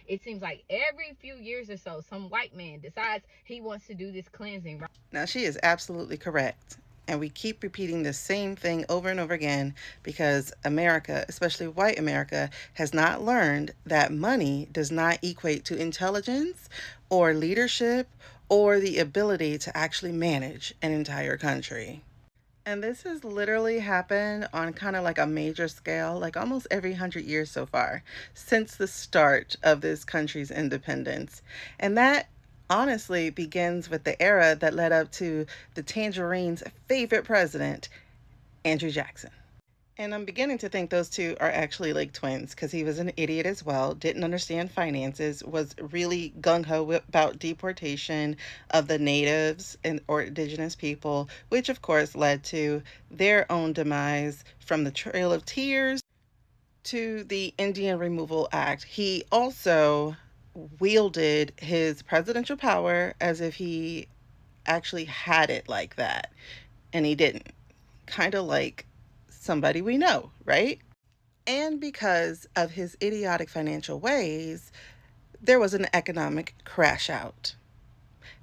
It seems like every few years or so, some white man decides he wants to do this cleansing. Now, she is absolutely correct. And we keep repeating the same thing over and over again because America, especially white America, has not learned that money does not equate to intelligence or leadership or the ability to actually manage an entire country. And this has literally happened on kind of like a major scale, like almost every 100 years so far, since the start of this country's independence. And that honestly begins with the era that led up to the Tangerine's favorite president, Andrew Jackson. And I'm beginning to think those two are actually like twins because he was an idiot as well, didn't understand finances, was really gung ho about deportation of the natives and or indigenous people, which of course led to their own demise from the Trail of Tears to the Indian Removal Act. He also wielded his presidential power as if he actually had it like that, and he didn't. Kind of like somebody we know, right? And because of his idiotic financial ways, there was an economic crash out.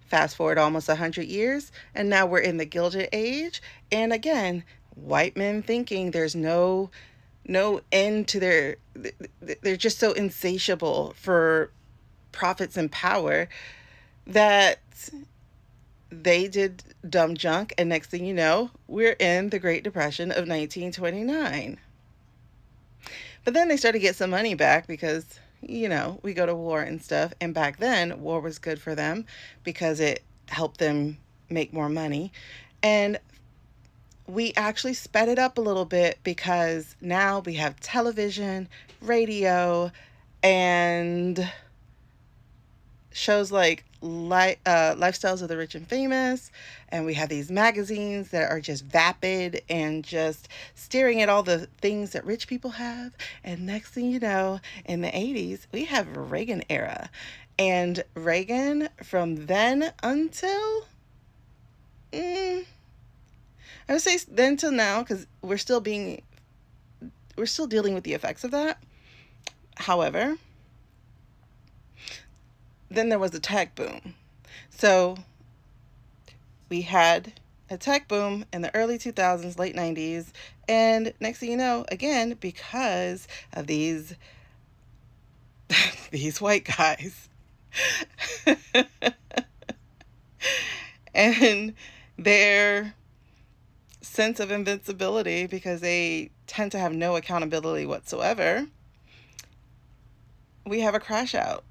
Fast forward almost 100 years, and now we're in the Gilded Age. And again, white men thinking there's no end to they're just so insatiable for profits and power that they did dumb junk, and next thing you know, we're in the Great Depression of 1929. But then they started to get some money back because, we go to war and stuff. And back then, war was good for them because it helped them make more money. And we actually sped it up a little bit because now we have television, radio, and shows like Lifestyles of the Rich and Famous, and we have these magazines that are just vapid and just staring at all the things that rich people have. And next thing you know, in the 80s, we have Reagan era. And Reagan, from then until, I would say then till now, because we're still dealing with the effects of that. However, then there was the tech boom. So we had a tech boom in the early 2000s, late 90s, and next thing you know, again, because of these these white guys and their sense of invincibility, because they tend to have no accountability whatsoever, we have a crash out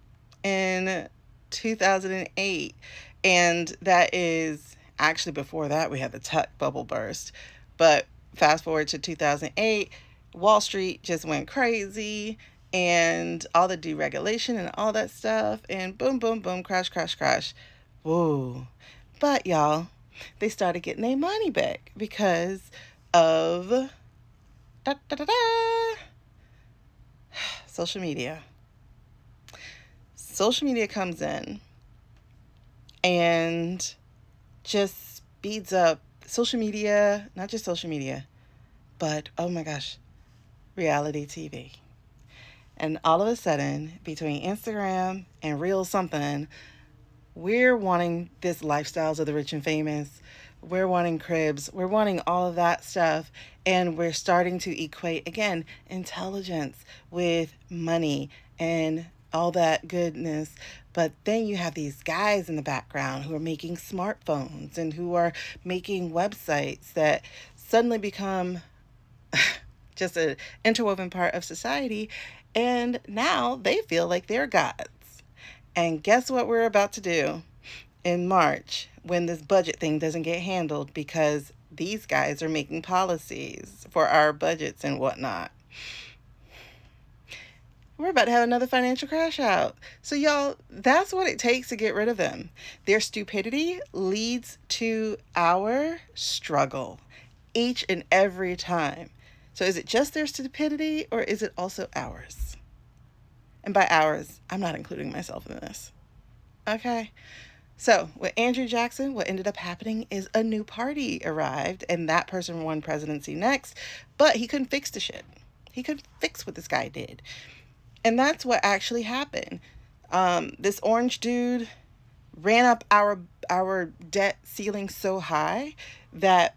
in 2008. And that is actually before that, we had the tech bubble burst. But fast forward to 2008, Wall Street just went crazy and all the deregulation and all that stuff. And boom, boom, boom, crash, crash, crash. Whoa. But y'all, they started getting their money back because of da, da, da, da, social media. Social media comes in and just speeds up social media, not just social media, but oh my gosh, reality TV. And all of a sudden, between Instagram and Real something, we're wanting this lifestyles of the rich and famous. We're wanting cribs. We're wanting all of that stuff. And we're starting to equate, again, intelligence with money and all that goodness. But then you have these guys in the background who are making smartphones and who are making websites that suddenly become just an interwoven part of society. And now they feel like they're gods. And guess what we're about to do in March when this budget thing doesn't get handled because these guys are making policies for our budgets and whatnot? We're about to have another financial crash out. So, y'all, that's what it takes to get rid of them. Their stupidity leads to our struggle each and every time. So, is it just their stupidity or is it also ours? And by ours, I'm not including myself in this. Okay? So, with Andrew Jackson, what ended up happening is a new party arrived and that person won presidency next, but he couldn't fix the shit. He couldn't fix what this guy did. And that's what actually happened. This orange dude ran up our debt ceiling so high that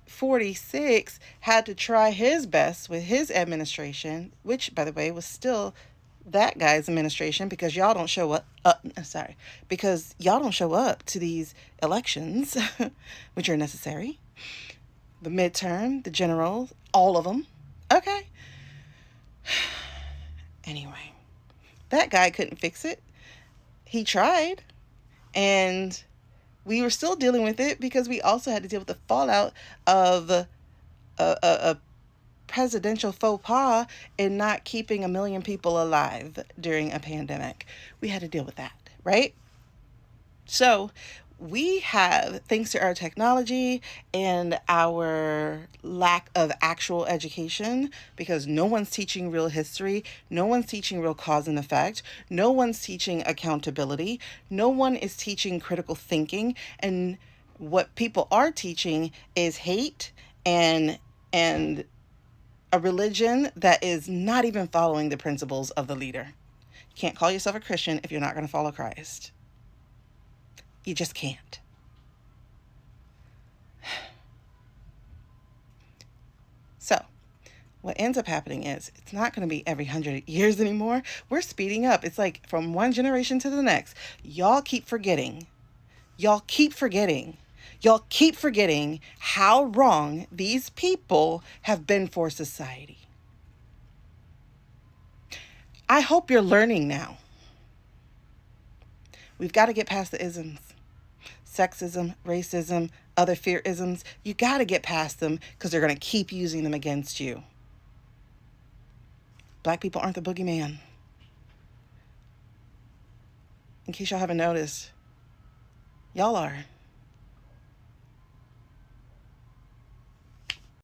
46 had to try his best with his administration, which, by the way, was still that guy's administration, because y'all don't show up. Because y'all don't show up to these elections, which are necessary. The midterm, the general, all of them. Okay. Anyway, that guy couldn't fix it. He tried, and we were still dealing with it because we also had to deal with the fallout of a presidential faux pas in not keeping 1 million people alive during a pandemic. We had to deal with that, right? So we have, thanks to our technology and our lack of actual education, because no one's teaching real history, no one's teaching real cause and effect, no one's teaching accountability, no one is teaching critical thinking, and what people are teaching is hate and a religion that is not even following the principles of the leader. You can't call yourself a Christian if you're not going to follow Christ. You just can't. So, what ends up happening is it's not going to be every 100 years anymore. We're speeding up. It's like from one generation to the next. Y'all keep forgetting. Y'all keep forgetting. Y'all keep forgetting how wrong these people have been for society. I hope you're learning now. We've got to get past the isms. Sexism, racism, other fear isms. You got to get past them because they're going to keep using them against you. Black people aren't the boogeyman. In case y'all haven't noticed, y'all are.